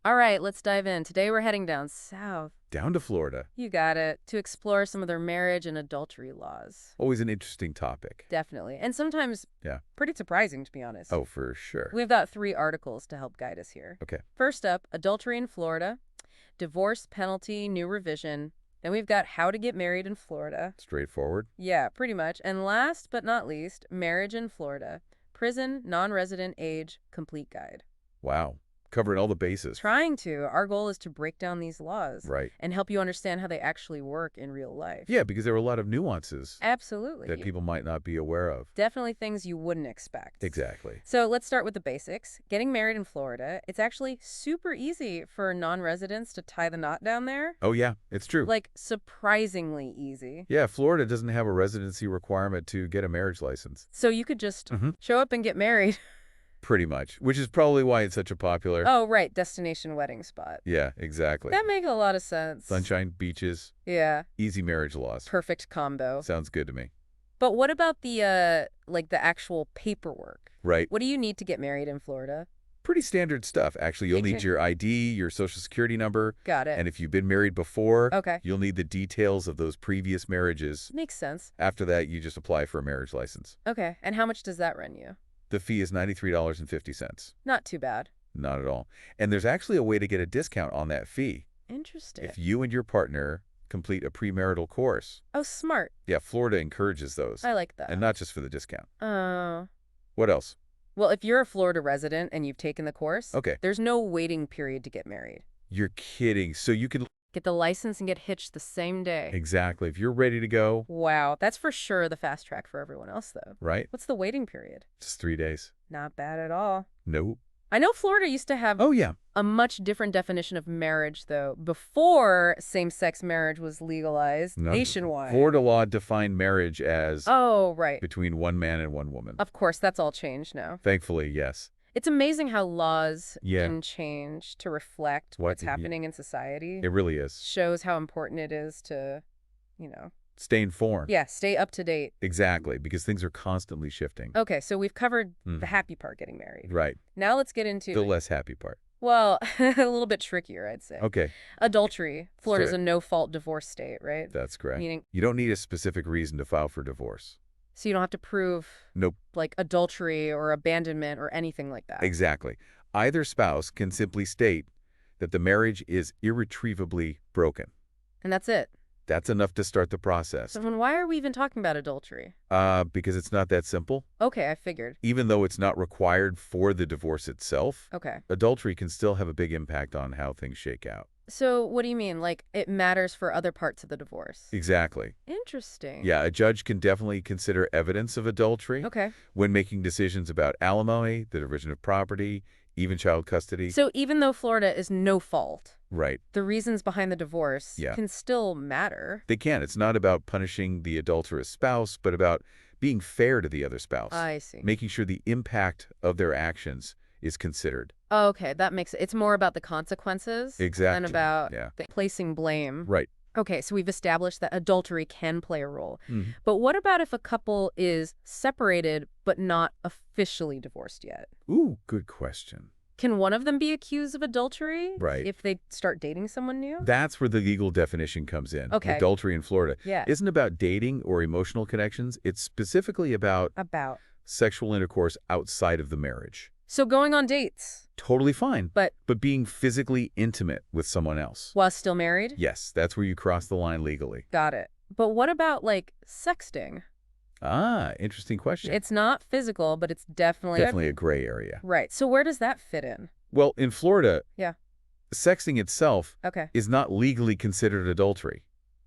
All right, let's dive in. Today we're heading down south. Down to Florida. You got it. To explore some of their marriage and adultery laws. Always an interesting topic. Definitely. And sometimes pretty surprising, to be honest. Oh, for sure. We've got 3 articles to help guide us here. Okay. First up, adultery in Florida, divorce penalty, new revision. Then we've got how to get married in Florida. Straightforward. Yeah, pretty much. And last but not least, marriage in Florida, prison, non-resident age, complete guide. Wow. Covering all the bases. Trying to. Our goal is to break down these laws. Right. And help you understand how they actually work in real life. Yeah, because there are a lot of nuances. Absolutely. That people might not be aware of. Definitely things you wouldn't expect. Exactly. So let's start with the basics. Getting married in Florida, it's actually super easy for non-residents to tie the knot down there. Oh, yeah, it's true. Like, surprisingly easy. Yeah, Florida doesn't have a residency requirement to get a marriage license. So you could just show up and get married. Pretty much, which is probably why it's such a popular... Oh, right, destination wedding spot. Yeah, exactly. That makes a lot of sense. Sunshine, beaches. Yeah. Easy marriage laws. Perfect combo. Sounds good to me. But what about the, the actual paperwork? Right. What do you need to get married in Florida? Pretty standard stuff, actually. You'll need your ID, your social security number. Got it. And if you've been married before, okay, you'll need the details of those previous marriages. Makes sense. After that, you just apply for a marriage license. Okay. And how much does that run you? The fee is $93.50. Not too bad. Not at all. And there's actually a way to get a discount on that fee. Interesting. If you and your partner complete a premarital course. Oh, smart. Yeah, Florida encourages those. I like that. And not just for the discount. Oh. What else? Well, if you're a Florida resident and you've taken the course, okay, there's no waiting period to get married. You're kidding. So you can get the license and get hitched the same day. Exactly. If you're ready to go. Wow. That's for sure the fast track for everyone else, though. Right. What's the waiting period? Just 3 days. Not bad at all. Nope. I know Florida used to have a much different definition of marriage, though, before same-sex marriage was legalized nationwide. Florida law defined marriage as between one man and one woman. Of course, that's all changed now. Thankfully, yes. It's amazing how laws can change to reflect what's happening in society. It really is. Shows how important it is to, stay informed. Yeah, stay up to date. Exactly, because things are constantly shifting. Okay, so we've covered the happy part, getting married. Right. Now let's get into the less happy part. Well, a little bit trickier, I'd say. Okay. Adultery. Florida's a no-fault divorce state, right? That's correct. Meaning you don't need a specific reason to file for divorce. So you don't have to prove like adultery or abandonment or anything like that. Exactly. Either spouse can simply state that the marriage is irretrievably broken. And that's it. That's enough to start the process. So then why are we even talking about adultery? Because it's not that simple. Okay, I figured. Even though it's not required for the divorce itself, okay, adultery can still have a big impact on how things shake out. So what do you mean? Like, it matters for other parts of the divorce? Exactly. Interesting. Yeah, a judge can definitely consider evidence of adultery when making decisions about alimony, the division of property, even child custody. So even though Florida is no fault, right, the reasons behind the divorce can still matter. They can. It's not about punishing the adulterous spouse, but about being fair to the other spouse. I see. Making sure the impact of their actions is considered. Oh, okay, that makes it. It's more about the consequences than about placing blame. Right. Okay, so we've established that adultery can play a role. But what about if a couple is separated but not officially divorced yet? Ooh, good question. Can one of them be accused of adultery if they start dating someone new? That's where the legal definition comes in. Okay. Adultery in Florida isn't about dating or emotional connections. It's specifically about sexual intercourse outside of the marriage. So going on dates. Totally fine. But being physically intimate with someone else. While still married? Yes, that's where you cross the line legally. Got it. But what about, like, sexting? Ah, interesting question. It's not physical, but it's definitely a gray area. Right. So where does that fit in? Well, in Florida, sexting itself is not legally considered adultery.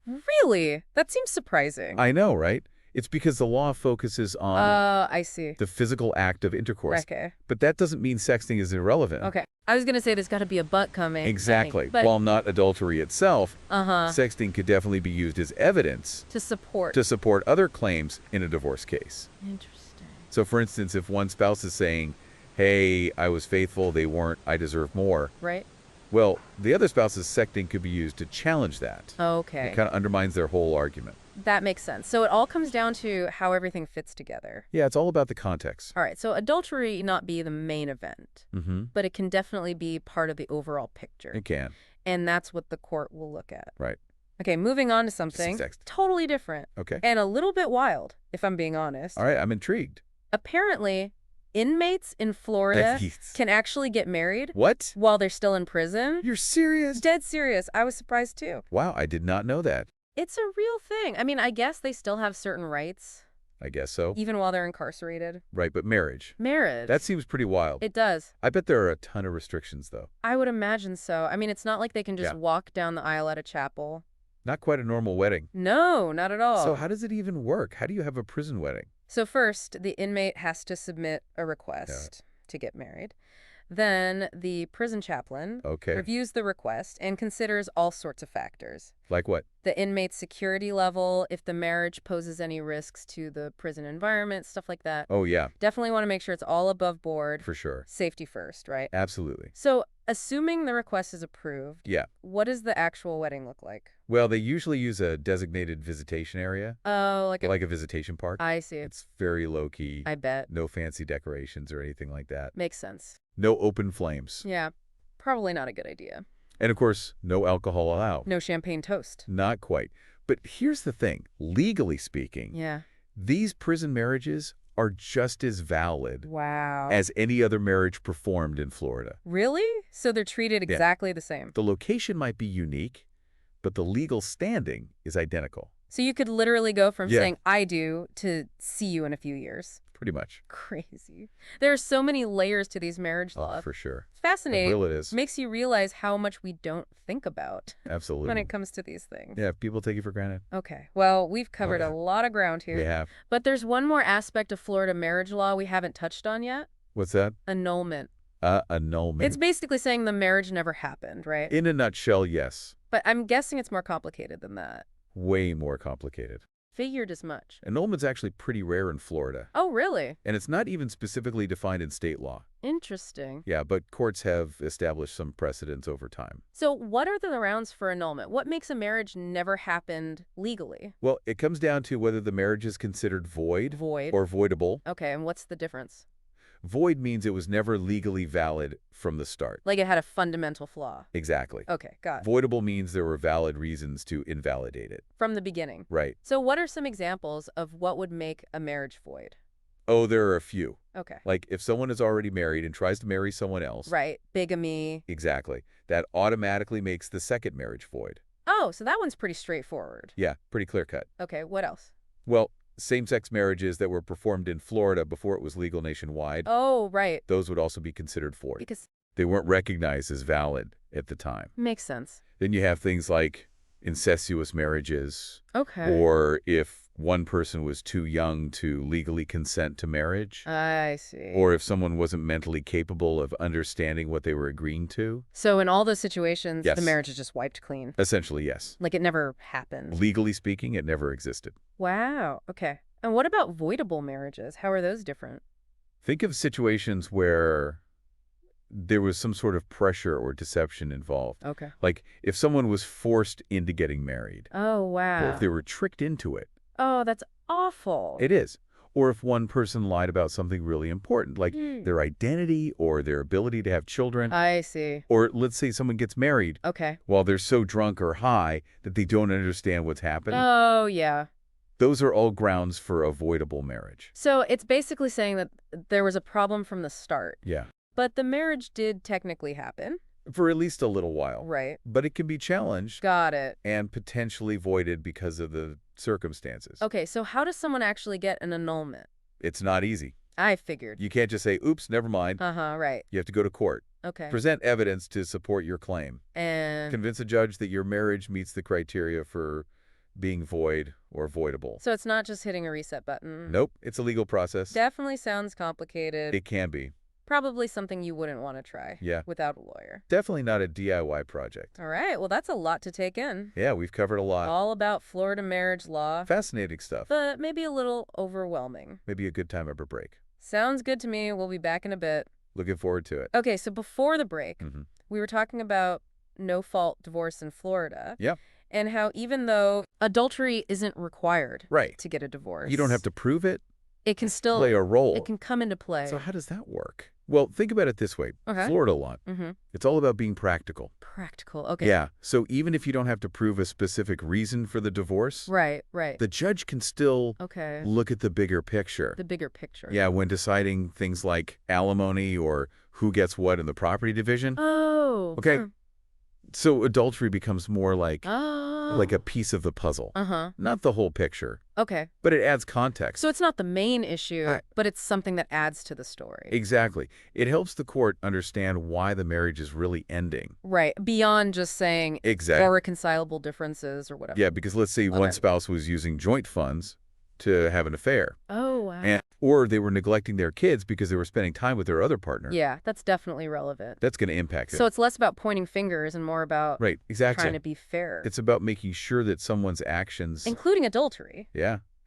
Really? That seems surprising. I know, right? It's because the law focuses on I see. the physical act of intercourse. Okay. But that doesn't mean sexting is irrelevant. Okay. I was going to say there's got to be a but coming. Exactly. But while not adultery itself, sexting could definitely be used as evidence to support other claims in a divorce case. Interesting. So, for instance, if one spouse is saying, hey, I was faithful, they weren't, I deserve more. Right. Well, the other spouse's sexting could be used to challenge that. Okay. It kind of undermines their whole argument. That makes sense. So it all comes down to how everything fits together. Yeah, it's all about the context. All right, so adultery not be the main event, but it can definitely be part of the overall picture. It can. And that's what the court will look at. Right. Okay, moving on to something totally different. Okay. And a little bit wild, if I'm being honest. All right, I'm intrigued. Apparently, inmates in Florida can actually get married. What? While they're still in prison. You're serious? Dead serious. I was surprised too. Wow, I did not know that. It's a real thing. I mean, I guess they still have certain rights. I guess so. Even while they're incarcerated. Right, but marriage. Marriage. That seems pretty wild. It does. I bet there are a ton of restrictions, though. I would imagine so. I mean, it's not like they can just walk down the aisle at a chapel. Not quite a normal wedding. No, not at all. So how does it even work? How do you have a prison wedding? So first, the inmate has to submit a request to get married. Then the prison chaplain reviews the request and considers all sorts of factors. Like what? The inmate's security level, if the marriage poses any risks to the prison environment, stuff like that. Oh, yeah. Definitely want to make sure it's all above board. For sure. Safety first, right? Absolutely. So, assuming the request is approved, yeah, what does the actual wedding look like? Well, they usually use a designated visitation area. Oh, like a visitation park. I see. It's very low-key. I bet. No fancy decorations or anything like that. Makes sense. No open flames. Yeah, probably not a good idea. And, of course, no alcohol allowed. No champagne toast. Not quite. But here's the thing. Legally speaking, these prison marriages are just as valid as any other marriage performed in Florida. Really? So they're treated exactly the same? The location might be unique, but the legal standing is identical. So you could literally go from saying, I do, to see you in a few years. Pretty much. Crazy. There are so many layers to these marriage laws. Oh, for sure. It's fascinating. It really is. Makes you realize how much we don't think about. Absolutely. When it comes to these things. Yeah, people take you for granted. Okay. Well, we've covered a lot of ground here. We have. But there's one more aspect of Florida marriage law we haven't touched on yet. What's that? Annulment. Annulment. It's basically saying the marriage never happened, right? In a nutshell, yes. But I'm guessing it's more complicated than that. Way more complicated. Figured as much. Annulment's actually pretty rare in Florida. Oh, really? And it's not even specifically defined in state law. Interesting. Yeah, but courts have established some precedents over time. So what are the grounds for annulment? What makes a marriage never happened legally? Well, it comes down to whether the marriage is considered void or voidable. Okay, and what's the difference? Void means it was never legally valid from the start. Like it had a fundamental flaw. Exactly. Okay, got it. Voidable means there were valid reasons to invalidate it. From the beginning. Right. So what are some examples of what would make a marriage void? Oh, there are a few. Okay. Like if someone is already married and tries to marry someone else. Right. Bigamy. Exactly. That automatically makes the second marriage void. Oh, so that one's pretty straightforward. Yeah, pretty clear cut. Okay, what else? Well, same-sex marriages that were performed in Florida before it was legal nationwide. Oh, right. Those would also be considered void. Because they weren't recognized as valid at the time. Makes sense. Then you have things like incestuous marriages. Okay. Or if one person was too young to legally consent to marriage. I see. Or if someone wasn't mentally capable of understanding what they were agreeing to. So in all those situations, the marriage is just wiped clean? Essentially, yes. Like it never happened? Legally speaking, it never existed. Wow. Okay. And what about voidable marriages? How are those different? Think of situations where there was some sort of pressure or deception involved. Okay. Like if someone was forced into getting married. Oh, wow. Or if they were tricked into it. Oh, that's awful. It is. Or if one person lied about something really important, like their identity or their ability to have children. I see. Or let's say someone gets married while they're so drunk or high that they don't understand what's happening. Oh, yeah. Those are all grounds for avoidable marriage. So it's basically saying that there was a problem from the start. Yeah. But the marriage did technically happen. For at least a little while. Right. But it can be challenged. Got it. And potentially voided because of the circumstances. Okay, so how does someone actually get an annulment? It's not easy. I figured. You can't just say, oops, never mind. Right. You have to go to court. Okay. Present evidence to support your claim. And convince a judge that your marriage meets the criteria for being void or voidable. So it's not just hitting a reset button? Nope. It's a legal process. Definitely sounds complicated. It can be. Probably something you wouldn't want to try without a lawyer. Definitely not a DIY project. All right. Well, that's a lot to take in. Yeah, we've covered a lot. All about Florida marriage law. Fascinating stuff. But maybe a little overwhelming. Maybe a good time of a break. Sounds good to me. We'll be back in a bit. Looking forward to it. Okay, so before the break, we were talking about no-fault divorce in Florida. Yeah. And how even though adultery isn't required to get a divorce. You don't have to prove it. It can still play a role. It can come into play. So how does that work? Well, think about it this way. Florida law. It's all about being practical. Practical, okay. Yeah. So even if you don't have to prove a specific reason for the divorce, right. the judge can still look at the bigger picture. The bigger picture. Yeah, when deciding things like alimony or who gets what in the property division. Oh. Okay. So adultery becomes more like a piece of the puzzle. Not the whole picture. Okay. But it adds context. So it's not the main issue, but it's something that adds to the story. Exactly. It helps the court understand why the marriage is really ending. Right. Beyond just saying irreconcilable differences or whatever. Yeah, because let's say one spouse was using joint funds to have an affair. Oh, wow. Or they were neglecting their kids because they were spending time with their other partner. Yeah, that's definitely relevant. That's going to impact it. So it's less about pointing fingers and more about trying to be fair. It's about making sure that someone's actions, including adultery,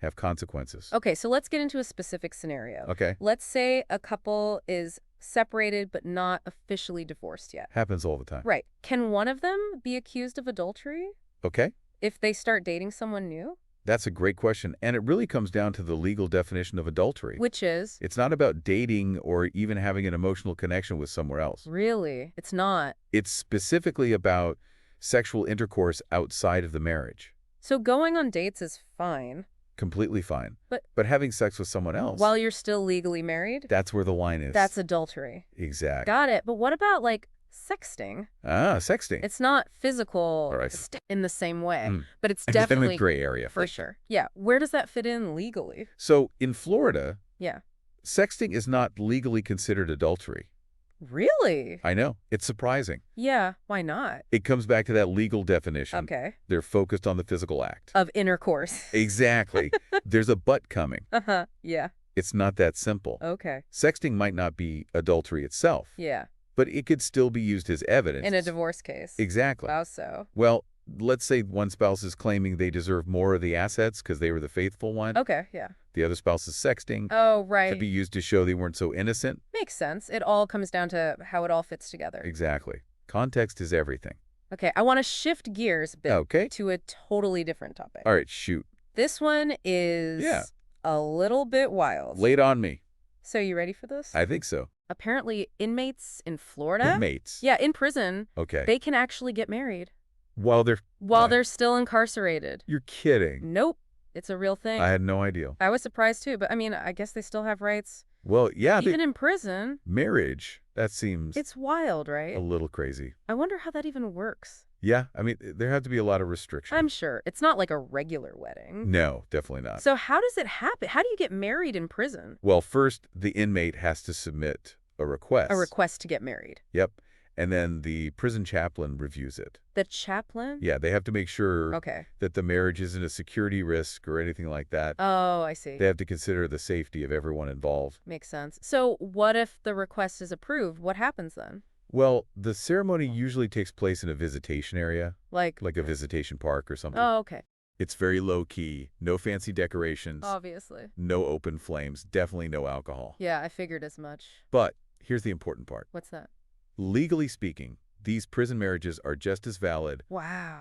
have consequences. Okay, so let's get into a specific scenario. Okay. Let's say a couple is separated but not officially divorced yet. Happens all the time. Right. Can one of them be accused of adultery? Okay. If they start dating someone new? That's a great question, and it really comes down to the legal definition of adultery. Which is? It's not about dating or even having an emotional connection with somewhere else. Really? It's not? It's specifically about sexual intercourse outside of the marriage. So going on dates is fine? Completely fine. But having sex with someone else... While you're still legally married? That's where the line is. That's adultery. Exactly. Got it. But what about, like, sexting? Sexting. It's not physical in the same way, but it's definitely a gray area. For sure. Yeah. Where does that fit in legally? So in Florida, sexting is not legally considered adultery. Really? I know. It's surprising. Yeah. Why not? It comes back to that legal definition. Okay. They're focused on the physical act. Of intercourse. Exactly. There's a but coming. Yeah. It's not that simple. Okay. Sexting might not be adultery itself. Yeah. But it could still be used as evidence. In a divorce case. Exactly. How so? Well, let's say one spouse is claiming they deserve more of the assets because they were the faithful one. Okay, yeah. The other spouse is sexting. Oh, right. Could be used to show they weren't so innocent. Makes sense. It all comes down to how it all fits together. Exactly. Context is everything. Okay, I want to shift gears a bit to a totally different topic. All right, shoot. This one is a little bit wild. Lay it on me. So you ready for this? I think so. Apparently, inmates in Florida... Inmates? Yeah, in prison. Okay. They can actually get married. While they're still incarcerated. You're kidding. Nope. It's a real thing. I had no idea. I was surprised, too. But, I mean, I guess they still have rights. Well, yeah. Even in prison. Marriage. That seems... It's wild, right? A little crazy. I wonder how that even works. Yeah. I mean, there have to be a lot of restrictions. I'm sure. It's not like a regular wedding. No, definitely not. So how does it happen? How do you get married in prison? Well, first, the inmate has to submit a request. A request to get married. Yep. And then the prison chaplain reviews it. The chaplain? Yeah, they have to make sure that the marriage isn't a security risk or anything like that. Oh, I see. They have to consider the safety of everyone involved. Makes sense. So what if the request is approved? What happens then? Well, the ceremony usually takes place in a visitation area. Like a visitation park or something. Oh, okay. It's very low-key, no fancy decorations. Obviously. No open flames, definitely no alcohol. Yeah, I figured as much. But here's the important part. What's that? Legally speaking, these prison marriages are just as valid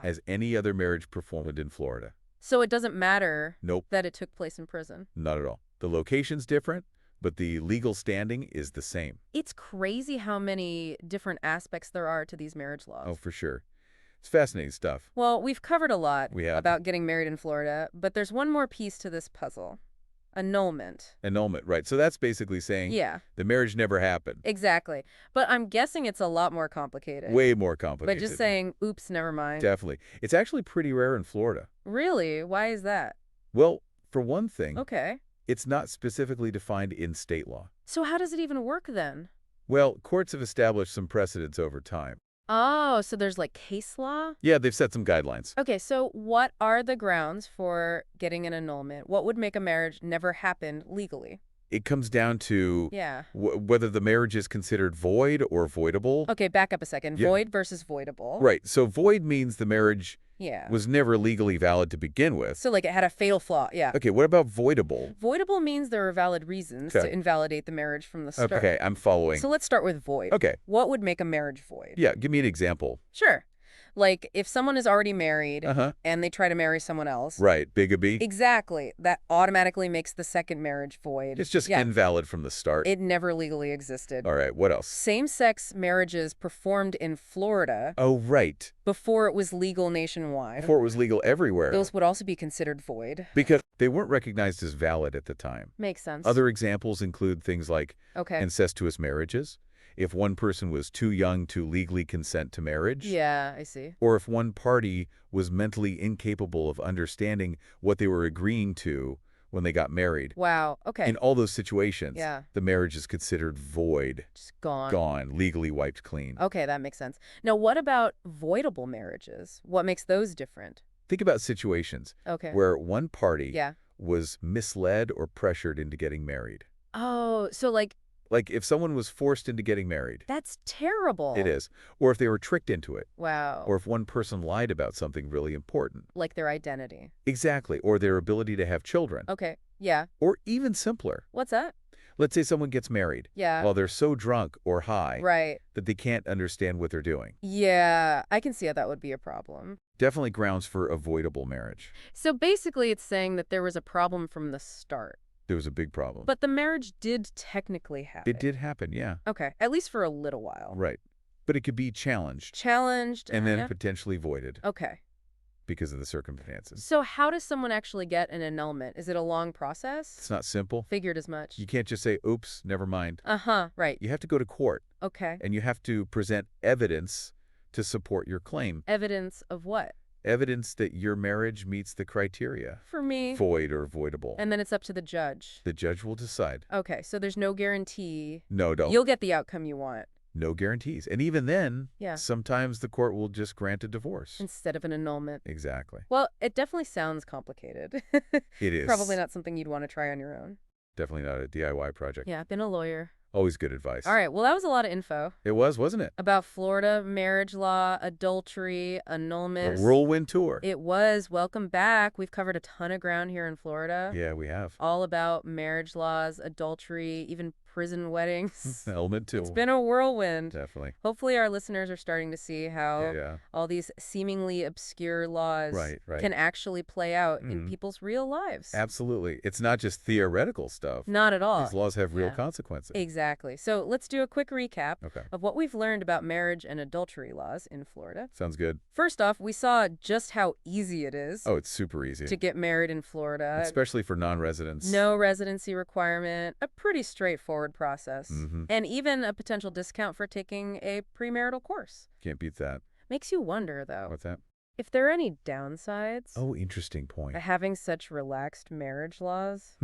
as any other marriage performed in Florida. So it doesn't matter Nope. that it took place in prison? Not at all. The location's different, but the legal standing is the same. It's crazy how many different aspects there are to these marriage laws. Oh, for sure. It's fascinating stuff. Well, we've covered a lot about getting married in Florida, but there's one more piece to this puzzle. Annulment. Annulment, right. So that's basically saying the marriage never happened. Exactly. But I'm guessing it's a lot more complicated. Way more complicated. But just saying, oops, never mind. Definitely. It's actually pretty rare in Florida. Really? Why is that? Well, for one thing, okay, it's not specifically defined in state law. So how does it even work then? Well, courts have established some precedents over time. Oh, so there's like case law? Yeah, they've set some guidelines. Okay, so what are the grounds for getting an annulment? What would make a marriage never happen legally? It comes down to whether the marriage is considered void or voidable. Okay, back up a second. Void versus voidable. Right. So void means the marriage was never legally valid to begin with. So, like, it had a fatal flaw, Okay, what about voidable? Voidable means there are valid reasons to invalidate the marriage from the start. Okay, I'm following. So let's start with void. Okay. What would make a marriage void? Yeah, give me an example. Sure. Like, if someone is already married and they try to marry someone else. Right, bigamy. Exactly. That automatically makes the second marriage void. It's just invalid from the start. It never legally existed. All right, what else? Same-sex marriages performed in Florida. Oh, right. Before it was legal nationwide. Before it was legal everywhere. Those would also be considered void. Because they weren't recognized as valid at the time. Makes sense. Other examples include things like incestuous marriages. If one person was too young to legally consent to marriage. Yeah, I see. Or if one party was mentally incapable of understanding what they were agreeing to when they got married. Wow, okay. In all those situations, the marriage is considered void. Just gone. Gone, legally wiped clean. Okay, that makes sense. Now, what about voidable marriages? What makes those different? Think about situations where one party was misled or pressured into getting married. Oh, so like if someone was forced into getting married. That's terrible. It is. Or if they were tricked into it. Wow. Or if one person lied about something really important. Like their identity. Exactly. Or their ability to have children. Okay. Yeah. Or even simpler. What's that? Let's say someone gets married. Yeah. While they're so drunk or high. Right. That they can't understand what they're doing. Yeah. I can see how that would be a problem. Definitely grounds for avoidable marriage. So basically it's saying that there was a problem from the start. There was a big problem. But the marriage did technically happen. It did happen, yeah. Okay, at least for a little while. Right. But it could be challenged. Challenged. And then potentially voided. Okay. Because of the circumstances. So how does someone actually get an annulment? Is it a long process? It's not simple. Figured as much. You can't just say, oops, never mind. Right. You have to go to court. Okay. And you have to present evidence to support your claim. Evidence of what? Evidence that your marriage meets the criteria. For me. Void or voidable. And then it's up to the judge. The judge will decide. Okay, so there's no guarantee. No, don't. You'll get the outcome you want. No guarantees. And even then, sometimes the court will just grant a divorce. Instead of an annulment. Exactly. Well, it definitely sounds complicated. It is. Probably not something you'd want to try on your own. Definitely not a DIY project. Yeah, I've been a lawyer. Always good advice. All right. Well, that was a lot of info. It was, wasn't it? About Florida, marriage law, adultery, annulments. A whirlwind tour. It was. Welcome back. We've covered a ton of ground here in Florida. Yeah, we have. All about marriage laws, adultery, even prison weddings. Element 2. It's been a whirlwind. Definitely. Hopefully our listeners are starting to see how all these seemingly obscure laws can actually play out in people's real lives. Absolutely. It's not just theoretical stuff. Not at all. These laws have real consequences. Exactly. So let's do a quick recap of what we've learned about marriage and adultery laws in Florida. Sounds good. First off, we saw just how easy it is. Oh, it's super easy. To get married in Florida. Especially for non-residents. No residency requirement. A pretty straightforward process. And even a potential discount for taking a premarital course. Can't beat that. Makes you wonder, though. What's that? If there are any downsides. Oh, interesting point. Having such relaxed marriage laws.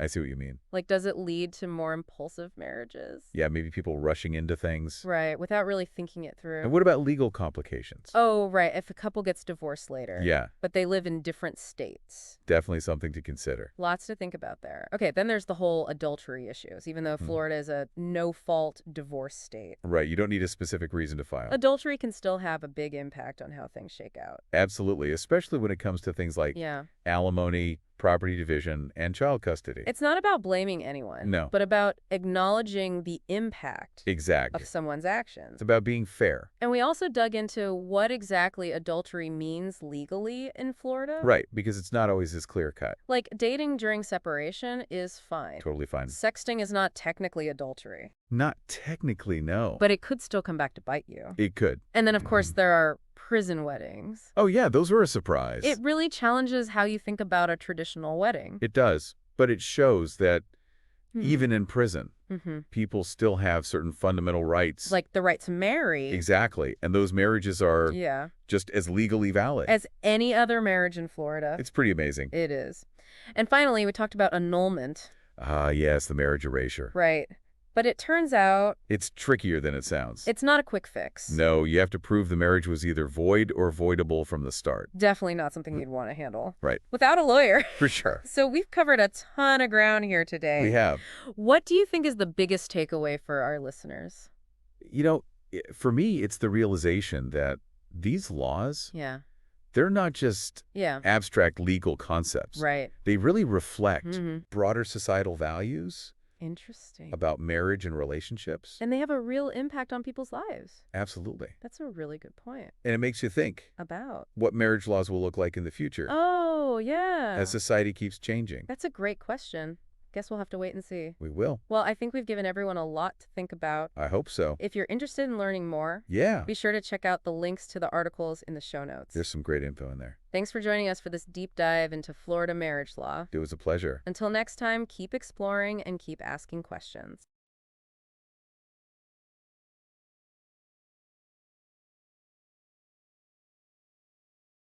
I see what you mean. Like, does it lead to more impulsive marriages? Yeah, maybe people rushing into things. Right, without really thinking it through. And what about legal complications? Oh, right, if a couple gets divorced later. Yeah. But they live in different states. Definitely something to consider. Lots to think about there. Okay, then there's the whole adultery issues, even though Florida is a no-fault divorce state. Right, you don't need a specific reason to file. Adultery can still have a big impact on how things shake out. Absolutely, especially when it comes to things like alimony, property division, and child custody. It's not about blaming anyone. No. But about acknowledging the impact of someone's actions. It's about being fair. And we also dug into what exactly adultery means legally in Florida. Right, because it's not always as clear-cut. Like, dating during separation is fine. Totally fine. Sexting is not technically adultery. Not technically, no. But it could still come back to bite you. It could. And then, of course, there are prison weddings. Oh, yeah, those were a surprise. It really challenges how you think about a traditional wedding. It does, but it shows that even in prison, people still have certain fundamental rights. Like the right to marry. Exactly, and those marriages are just as legally valid as any other marriage in Florida. It's pretty amazing. It is. And finally, we talked about annulment. Yes, the marriage erasure. Right. But it turns out it's trickier than it sounds. It's not a quick fix. No, you have to prove the marriage was either void or voidable from the start. Definitely not something you'd want to handle. Right. Without a lawyer. For sure. So we've covered a ton of ground here today. We have. What do you think is the biggest takeaway for our listeners? You know, for me, it's the realization that these laws, they're not just abstract legal concepts. Right. They really reflect broader societal values. Interesting. About marriage and relationships. And they have a real impact on people's lives. Absolutely. That's a really good point. And it makes you think. About? What marriage laws will look like in the future. Oh, yeah. As society keeps changing. That's a great question. Guess we'll have to wait and see. We will. Well, I think we've given everyone a lot to think about. I hope so. If you're interested in learning more, be sure to check out the links to the articles in the show notes. There's some great info in there. Thanks for joining us for this deep dive into Florida marriage law. It was a pleasure. Until next time, keep exploring and keep asking questions.